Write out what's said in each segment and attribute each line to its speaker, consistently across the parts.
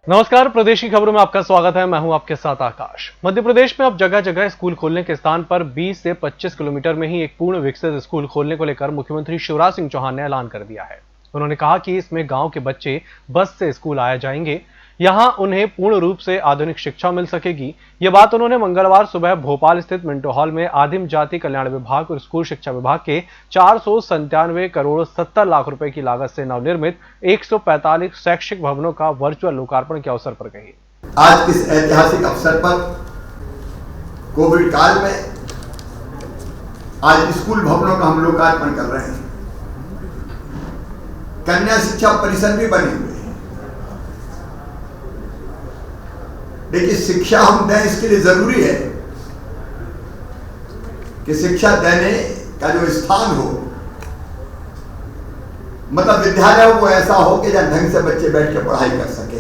Speaker 1: नमस्कार, प्रदेश की खबरों में आपका स्वागत है। मैं हूं आपके साथ आकाश। मध्य प्रदेश में अब जगह जगह स्कूल खोलने के स्थान पर 20 से 25 किलोमीटर में ही एक पूर्ण विकसित स्कूल खोलने को लेकर मुख्यमंत्री शिवराज सिंह चौहान ने ऐलान कर दिया है। उन्होंने कहा कि इसमें गांव के बच्चे बस से स्कूल आया जाएंगे, यहां उन्हें पूर्ण रूप से आधुनिक शिक्षा मिल सकेगी। यह बात उन्होंने मंगलवार सुबह भोपाल स्थित मिंटो हॉल में आदिम जाति कल्याण विभाग और स्कूल शिक्षा विभाग के 497 करोड़ 70 लाख रुपए की लागत से नवनिर्मित 145 शैक्षिक भवनों का वर्चुअल लोकार्पण के अवसर पर कही।
Speaker 2: आज इस ऐतिहासिक अवसर पर कोविड काल में आज स्कूल भवनों का हम लोकार्पण कर रहे हैं। कन्या शिक्षा परिसर भी बने हुए हैं। देखिए, शिक्षा हम दें इसके लिए जरूरी है कि शिक्षा देने का जो स्थान हो, मतलब विद्यालय वो ऐसा हो कि जहां ढंग से बच्चे बैठ के पढ़ाई कर सके।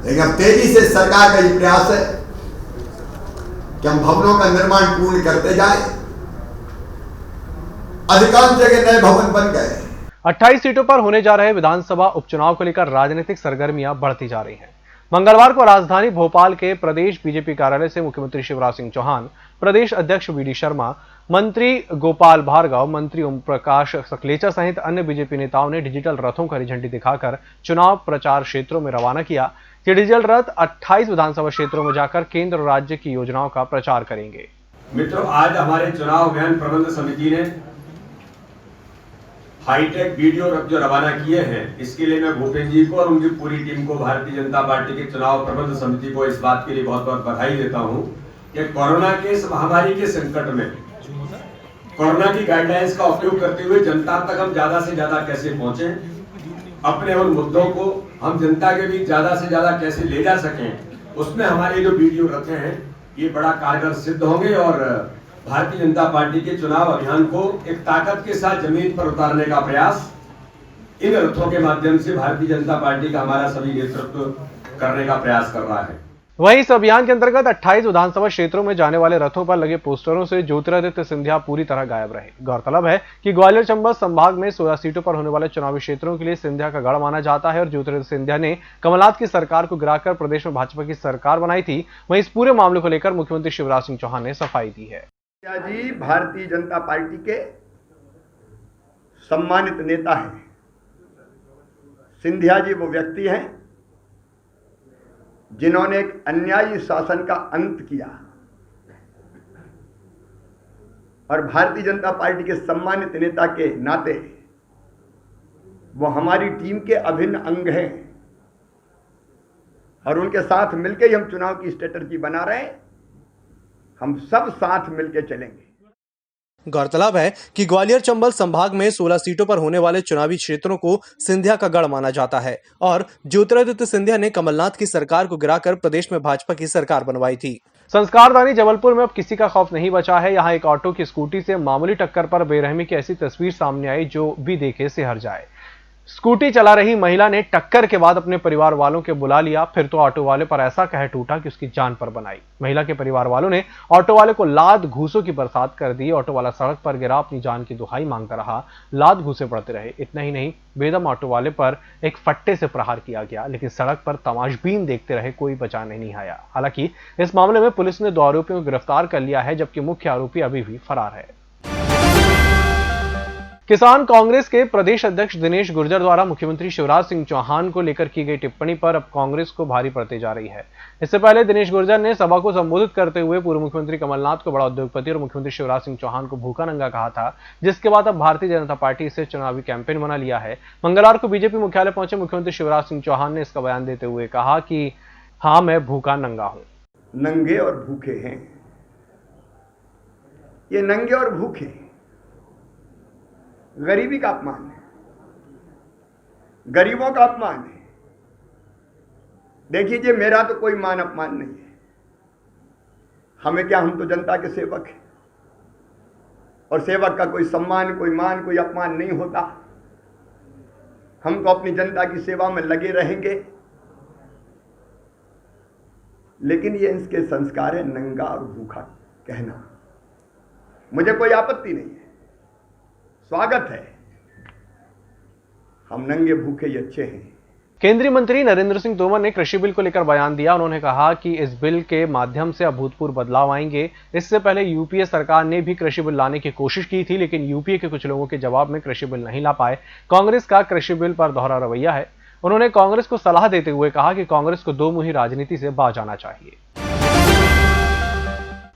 Speaker 2: लेकिन अब तेजी से सरकार का ये प्रयास है कि हम भवनों का निर्माण पूर्ण करते जाएं। अधिकांश जगह नए भवन बन गए।
Speaker 1: 28 सीटों पर होने जा रहे विधानसभा उपचुनाव को लेकर राजनीतिक सरगर्मियां बढ़ती जा रही हैं। मंगलवार को राजधानी भोपाल के प्रदेश बीजेपी कार्यालय से मुख्यमंत्री शिवराज सिंह चौहान, प्रदेश अध्यक्ष वीडी शर्मा, मंत्री गोपाल भार्गव, मंत्री ओम प्रकाश सकलेचा सहित अन्य बीजेपी नेताओं ने डिजिटल रथों को हरी झंडी दिखाकर चुनाव प्रचार क्षेत्रों में रवाना किया। ये डिजिटल रथ 28 विधानसभा क्षेत्रों में जाकर केंद्र और राज्य की योजनाओं का प्रचार करेंगे।
Speaker 3: मित्रों, आज हमारे चुनाव अभियान प्रबंध समिति ने हाईटेक वीडियो रथ जो रवाना किए हैं, इसके लिए मैं भूपेंद्र जी को और उनकी पूरी टीम को, भारतीय जनता पार्टी के चुनाव प्रबंध समिति को इस बात के लिए बहुत बहुत बधाई देता हूं कि कोरोना के इस महामारी के संकट में कोरोना की गाइडलाइंस का उपयोग करते हुए जनता तक हम ज्यादा से ज्यादा कैसे पहुंचे, अपने उन मुद्दों को हम जनता के बीच ज्यादा से ज्यादा कैसे ले जा सकें, उसमें हमारे जो वीडियो रथ हैं ये बड़ा कारगर सिद्ध होंगे और भारतीय जनता पार्टी के चुनाव अभियान को एक ताकत के साथ जमीन पर उतारने का प्रयास इन रथों के माध्यम से भारतीय जनता पार्टी का हमारा सभी नेतृत्व करने का प्रयास कर रहा है।
Speaker 1: वहीं इस अभियान के अंतर्गत 28 विधानसभा क्षेत्रों में जाने वाले रथों पर लगे पोस्टरों से ज्योतिरादित्य सिंधिया पूरी तरह गायब रहे। गौरतलब है कि ग्वालियर चंबल संभाग में 16 सीटों पर होने वाले चुनावी क्षेत्रों के लिए सिंधिया का गढ़ माना जाता है और ज्योतिरादित्य सिंधिया ने कमलनाथ की सरकार को गिराकर प्रदेश में भाजपा की सरकार बनाई थी। वहीं इस पूरे मामले को लेकर मुख्यमंत्री शिवराज सिंह चौहान ने सफाई दी है।
Speaker 2: जी भारतीय जनता पार्टी के सम्मानित नेता हैं। सिंधिया जी वो व्यक्ति हैं जिन्होंने एक अन्यायी शासन का अंत किया और भारतीय जनता पार्टी के सम्मानित नेता के नाते वो हमारी टीम के अभिन्न अंग हैं और उनके साथ मिलकर ही हम चुनाव की स्ट्रेटजी बना रहे हैं। हम सब साथ मिलकर चलेंगे।
Speaker 1: गौरतलब है कि ग्वालियर चंबल संभाग में 16 सीटों पर होने वाले चुनावी क्षेत्रों को सिंधिया का गढ़ माना जाता है और ज्योतिरादित्य सिंधिया ने कमलनाथ की सरकार को गिराकर प्रदेश में भाजपा की सरकार बनवाई थी। संस्कारदानी जबलपुर में अब किसी का खौफ नहीं बचा है। यहाँ एक ऑटो की स्कूटी से मामूली टक्कर पर बेरहमी की ऐसी तस्वीर सामने आई जो भी देखे सिहर जाए। स्कूटी चला रही महिला ने टक्कर के बाद अपने परिवार वालों के बुला लिया, फिर तो ऑटो वाले पर ऐसा कह टूटा कि उसकी जान पर बनाई। महिला के परिवार वालों ने ऑटो वाले को लात घूसों की बरसात कर दी। ऑटो वाला सड़क पर गिरा, अपनी जान की दुहाई मांगता रहा, लात घूसे पड़ते रहे। इतना ही नहीं, बेदम ऑटो वाले पर एक फट्टे से प्रहार किया गया, लेकिन सड़क पर तमाशबीन देखते रहे कोई बचाने नहीं आया। हालांकि इस मामले में पुलिस ने 2 आरोपियों को गिरफ्तार कर लिया है, जबकि मुख्य आरोपी अभी भी फरार है। किसान कांग्रेस के प्रदेश अध्यक्ष दिनेश गुर्जर द्वारा मुख्यमंत्री शिवराज सिंह चौहान को लेकर की गई टिप्पणी पर अब कांग्रेस को भारी पड़ती जा रही है। इससे पहले दिनेश गुर्जर ने सभा को संबोधित करते हुए पूर्व मुख्यमंत्री कमलनाथ को बड़ा उद्योगपति और मुख्यमंत्री शिवराज सिंह चौहान को भूखा नंगा कहा था, जिसके बाद अब भारतीय जनता पार्टी इसे चुनावी कैंपेन बना लिया है। मंगलवार को बीजेपी मुख्यालय पहुंचे मुख्यमंत्री शिवराज सिंह चौहान ने इसका बयान देते हुए कहा कि हाँ, मैं भूखा नंगा हूं।
Speaker 2: नंगे और भूखे हैं, ये नंगे और भूखे गरीबी का अपमान है, गरीबों का अपमान है। देखिए, मेरा तो कोई मान अपमान नहीं है। हमें क्या, हम तो जनता के सेवक हैं और सेवक का कोई सम्मान, कोई मान, कोई अपमान नहीं होता। हम तो अपनी जनता की सेवा में लगे रहेंगे। लेकिन ये इसके संस्कार है नंगा और भूखा कहना। मुझे कोई आपत्ति नहीं है, स्वागत है। हम नंगे भूखे ही अच्छे हैं।
Speaker 1: केंद्रीय मंत्री नरेंद्र सिंह तोमर ने कृषि बिल को लेकर बयान दिया। उन्होंने कहा कि इस बिल के माध्यम से अभूतपूर्व बदलाव आएंगे। इससे पहले यूपीए सरकार ने भी कृषि बिल लाने की कोशिश की थी, लेकिन यूपीए के कुछ लोगों के जवाब में कृषि बिल नहीं ला पाए। कांग्रेस का कृषि बिल पर दोहरा रवैया है। उन्होंने कांग्रेस को सलाह देते हुए कहा कि कांग्रेस को दो मुही राजनीति से बाज आना चाहिए।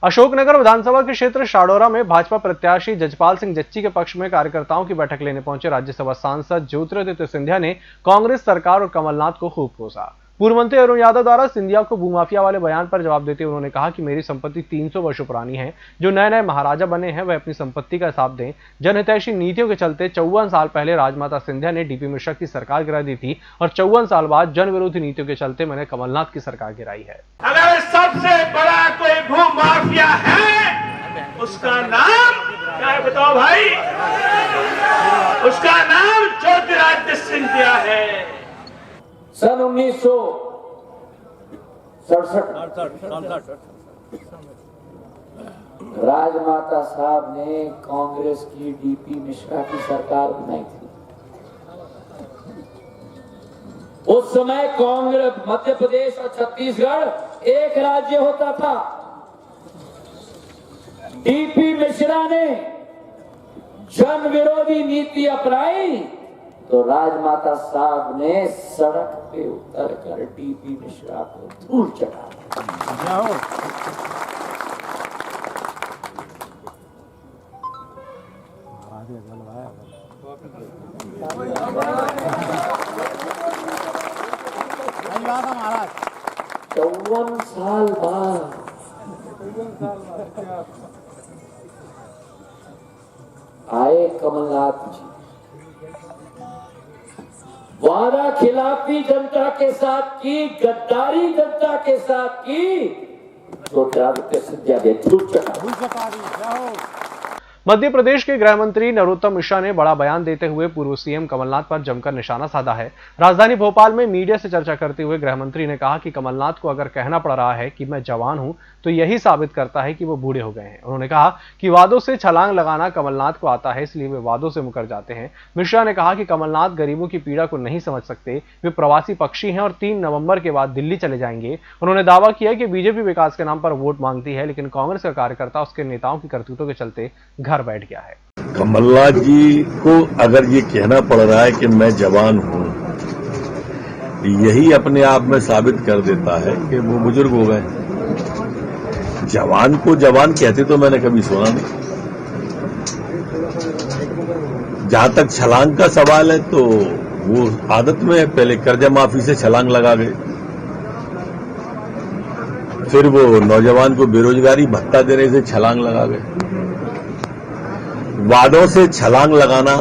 Speaker 1: अशोकनगर विधानसभा के क्षेत्र शाडोरा में भाजपा प्रत्याशी जजपाल सिंह जच्ची के पक्ष में कार्यकर्ताओं की बैठक लेने पहुंचे राज्यसभा सांसद ज्योतिरादित्य सिंधिया ने कांग्रेस सरकार और कमलनाथ को खूब कोसा। पूर्व मंत्री अरुण यादव द्वारा सिंधिया को भूमाफिया वाले बयान पर जवाब देते हुए उन्होंने कहा कि मेरी संपत्ति 300 वर्षों पुरानी है। जो नए नए महाराजा बने हैं वह अपनी संपत्ति का हिसाब दें। जनहितैषी नीतियों के चलते 54 साल पहले राजमाता सिंधिया ने डीपी मिश्रा की सरकार गिरा दी थी और 54 साल बाद जन विरोधी नीतियों के चलते मैंने कमलनाथ की सरकार गिराई है।
Speaker 4: अगर सबसे बड़ा कोई भूमाफिया है उसका नाम क्या है बताओ भाई? उसका नाम ज्योतिरादित्य सिंधिया है।
Speaker 5: सन 1967 राजमाता साहब ने कांग्रेस की डीपी मिश्रा की सरकार बनाई थी। उस समय कांग्रेस मध्य प्रदेश और छत्तीसगढ़ एक राज्य होता था। डीपी मिश्रा ने जन विरोधी नीति अपनाई तो राजमाता साहब ने सड़क पे उतर कर डीपी मिश्रा को धूल चढ़ा दिया। 54 साल बाद आए कमलनाथ जी। वादा खिलाफी जनता के साथ की, गद्दारी जनता के साथ की, तो सिंधिया ने धूल चढ़ा दी।
Speaker 1: मध्य प्रदेश के गृह मंत्री नरोत्तम मिश्रा ने बड़ा बयान देते हुए पूर्व सीएम कमलनाथ पर जमकर निशाना साधा है। राजधानी भोपाल में मीडिया से चर्चा करते हुए गृह मंत्री ने कहा कि कमलनाथ को अगर कहना पड़ रहा है कि मैं जवान हूं तो यही साबित करता है कि वो बूढ़े हो गए हैं। उन्होंने कहा कि वादों से छलांग लगाना कमलनाथ को आता है, इसलिए वे वादों से मुकर जाते हैं। मिश्रा ने कहा कि कमलनाथ गरीबों की पीड़ा को नहीं समझ सकते, वे प्रवासी पक्षी हैं और 3 नवंबर के बाद दिल्ली चले जाएंगे। उन्होंने दावा किया कि बीजेपी विकास के नाम पर वोट मांगती है, लेकिन कांग्रेस का कार्यकर्ता उसके नेताओं की करतूतों के चलते घर बैठ गया है।
Speaker 6: कमलनाथ जी को अगर ये कहना पड़ रहा है कि मैं जवान हूं, यही अपने आप में साबित कर देता है कि वो बुजुर्ग हो गए। जवान को जवान कहते तो मैंने कभी सुना नहीं। जहां तक छलांग का सवाल है तो वो आदत में है, पहले कर्जा माफी से छलांग लगा गए, फिर वो नौजवान को बेरोजगारी भत्ता देने से छलांग लगा गए। वादों से छलांग लगाना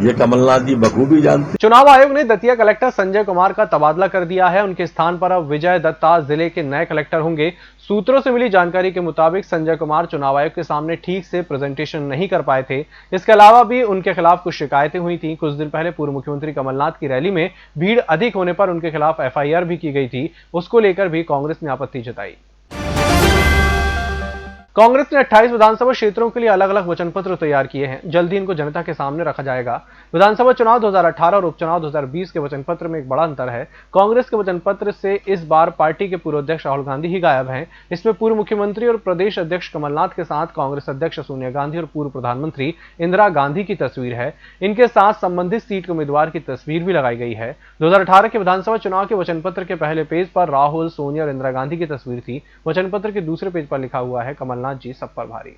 Speaker 6: ये कमलनाथ जी बखूबी जानते।
Speaker 1: चुनाव आयोग ने दतिया कलेक्टर संजय कुमार का तबादला कर दिया है। उनके स्थान पर अब विजय दत्ता जिले के नए कलेक्टर होंगे। सूत्रों से मिली जानकारी के मुताबिक संजय कुमार चुनाव आयोग के सामने ठीक से प्रेजेंटेशन नहीं कर पाए थे। इसके अलावा भी उनके खिलाफ कुछ शिकायतें हुई थी। कुछ दिन पहले पूर्व मुख्यमंत्री कमलनाथ की रैली में भीड़ अधिक होने पर उनके खिलाफ एफआईआर भी की गई थी। उसको लेकर भी कांग्रेस ने आपत्ति जताई। कांग्रेस ने 28 विधानसभा क्षेत्रों के लिए अलग अलग वचन पत्र तैयार किए हैं। जल्द ही इनको जनता के सामने रखा जाएगा। विधानसभा चुनाव 2018 और उपचुनाव 2020 के वचन पत्र में एक बड़ा अंतर है। कांग्रेस के वचन पत्र से इस बार पार्टी के पूर्व अध्यक्ष राहुल गांधी ही गायब हैं। इसमें पूर्व मुख्यमंत्री और प्रदेश अध्यक्ष कमलनाथ के साथ कांग्रेस अध्यक्ष सोनिया गांधी और पूर्व प्रधानमंत्री इंदिरा गांधी की तस्वीर है। इनके साथ संबंधित सीट के उम्मीदवार की तस्वीर भी लगाई गई है। 2018 के विधानसभा चुनाव के वचन पत्र के पहले पेज पर राहुल, सोनिया और इंदिरा गांधी की तस्वीर थी। वचन पत्र के दूसरे पेज पर लिखा हुआ है, कमलनाथ जी सब पर भारी।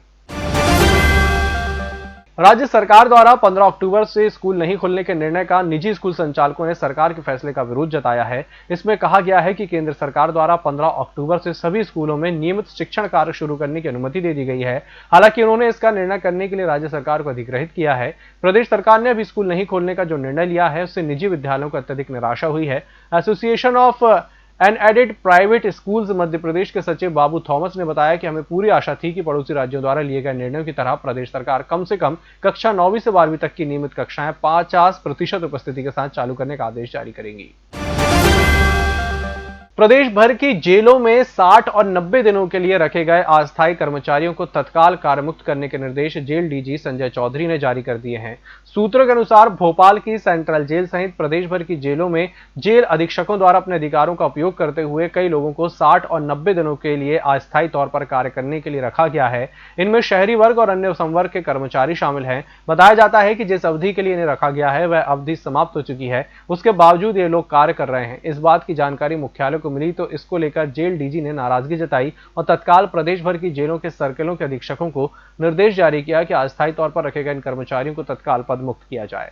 Speaker 1: राज्य सरकार द्वारा 15 अक्टूबर से स्कूल नहीं खोलने के निर्णय का निजी स्कूल संचालकों ने सरकार के फैसले का विरोध जताया है। इसमें कहा गया है कि केंद्र सरकार द्वारा 15 अक्टूबर से सभी स्कूलों में नियमित शिक्षण कार्य शुरू करने की अनुमति दे दी गई है। हालांकि उन्होंने इसका निर्णय करने के लिए राज्य सरकार को अधिग्रहित किया है। प्रदेश सरकार ने अभी स्कूल नहीं खोलने का जो निर्णय लिया है उससे निजी विद्यालयों को अत्यधिक निराशा हुई है। Association of unaided private schools Madhya Pradesh के सचिव बाबू थॉमस ने बताया कि हमें पूरी आशा थी कि पड़ोसी राज्यों द्वारा लिए गए निर्णयों की तरह प्रदेश सरकार कम से कम कक्षा 9वीं से 12वीं तक की नियमित कक्षाएं 50% उपस्थिति के साथ चालू करने का आदेश जारी करेगी। प्रदेश भर की जेलों में 60 और 90 दिनों के लिए रखे गए अस्थायी कर्मचारियों को तत्काल कार्यमुक्त करने के निर्देश जेल डीजी संजय चौधरी ने जारी कर दिए हैं। सूत्रों के अनुसार भोपाल की सेंट्रल जेल सहित प्रदेश भर की जेलों में जेल अधीक्षकों द्वारा अपने अधिकारों का उपयोग करते हुए कई लोगों को 60 और 90 दिनों के लिए अस्थायी तौर पर कार्य करने के लिए रखा गया है। इनमें शहरी वर्ग और अन्य संवर्ग के कर्मचारी शामिल हैं। बताया जाता है कि जिस अवधि के लिए इन्हें रखा गया है वह अवधि समाप्त हो चुकी है, उसके बावजूद ये लोग कार्य कर रहे हैं। इस बात की जानकारी मुख्यालय को मिली तो इसको लेकर जेल डीजी ने नाराजगी जताई और तत्काल प्रदेश भर की जेलों के सर्किलों के अधीक्षकों को निर्देश जारी किया कि अस्थायी तौर पर रखे गए इन कर्मचारियों को तत्काल पदमुक्त किया जाए।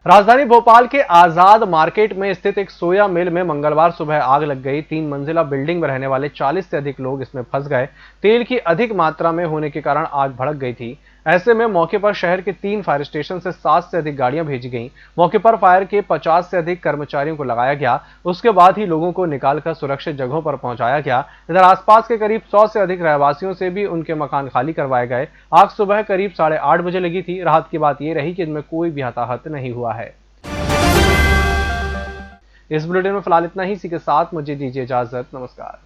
Speaker 1: राजधानी भोपाल के आजाद मार्केट में स्थित एक सोया मिल में मंगलवार सुबह आग लग गई। 3 मंजिला बिल्डिंग में रहने वाले 40 से अधिक लोग इसमें फंस गए। तेल की अधिक मात्रा में होने के कारण आग भड़क गई थी। ऐसे में मौके पर शहर के 3 फायर स्टेशन से 7 से अधिक गाड़ियां भेजी गईं। मौके पर फायर के 50 से अधिक कर्मचारियों को लगाया गया। उसके बाद ही लोगों को निकालकर सुरक्षित जगहों पर पहुंचाया गया। इधर आसपास के करीब 100 से अधिक रहवासियों से भी उनके मकान खाली करवाए गए। आग सुबह करीब 8:30 बजे लगी थी। राहत की बात यह रही कि इनमें कोई भी हताहत नहीं हुआ है। इस बुलेटिन में फिलहाल इतना ही। इसी के साथ मुझे दीजिए इजाजत। नमस्कार।